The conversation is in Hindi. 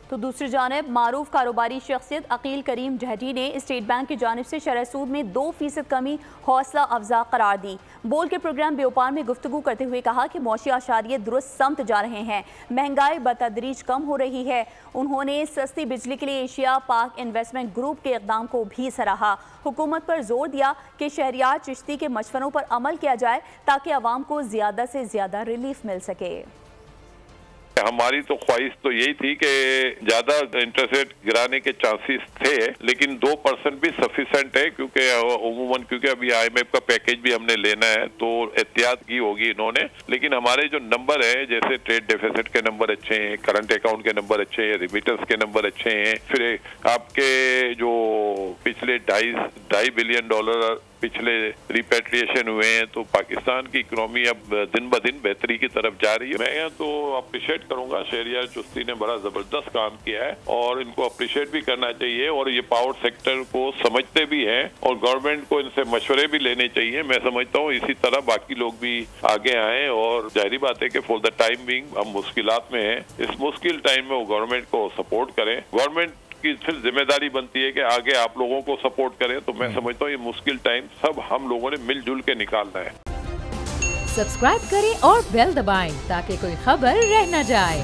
तो दूसरी जानिब मारूफ कारोबारी शख्सियत अकील करीम जहटी ने स्टेट बैंक की जानिब से शरह सूद में 2% कमी हौसला अफजा करार दी। बोल के प्रोग्राम बेओपार में गुफ्तगू करते हुए कहा कि मौशी आशारिये दुरुस्त समत जा रहे हैं, महंगाई बतदरीज कम हो रही है। उन्होंने सस्ती बिजली के लिए एशिया पाक इन्वेस्टमेंट ग्रुप के इक़दाम को भी सराहा। हुकूमत पर जोर दिया कि शहरियार चिश्ती के मशवरों पर अमल किया जाए ताकि आवाम को ज़्यादा से ज़्यादा रिलीफ मिल सके। हमारी तो ख्वाहिश तो यही थी कि ज्यादा इंटरेस्ट रेट गिराने के चांसेस थे, लेकिन 2% भी सफिशिएंट है क्योंकि अभी IMF का पैकेज भी हमने लेना है तो एहतियात की होगी इन्होंने। लेकिन हमारे जो नंबर है, जैसे ट्रेड डेफिसिट के नंबर अच्छे हैं, करंट अकाउंट के नंबर अच्छे हैं, रिमिटेंस के नंबर अच्छे हैं, फिर आपके जो पिछले $2.5 बिलियन पिछले रिपेट्रिएशन हुए हैं, तो पाकिस्तान की इकोनॉमी अब दिन ब दिन बेहतरी की तरफ जा रही है। मैं यहाँ तो अप्रिशिएट करूंगा, शहरियार चुस्ती ने बड़ा जबरदस्त काम किया है और इनको अप्रिशिएट भी करना चाहिए और ये पावर सेक्टर को समझते भी हैं और गवर्नमेंट को इनसे मशवरे भी लेने चाहिए। मैं समझता हूँ इसी तरह बाकी लोग भी आगे आए और जाहिर बात है कि फॉर द टाइम बिंग हम मुश्किलात में हैं, इस मुश्किल टाइम में वो गवर्नमेंट को सपोर्ट करें। गवर्नमेंट की फिर जिम्मेदारी बनती है कि आगे आप लोगों को सपोर्ट करें। तो मैं समझता हूँ ये मुश्किल टाइम सब हम लोगों ने मिलजुल के निकालना है। सब्सक्राइब करें और बेल दबाएं ताकि कोई खबर रह न जाए।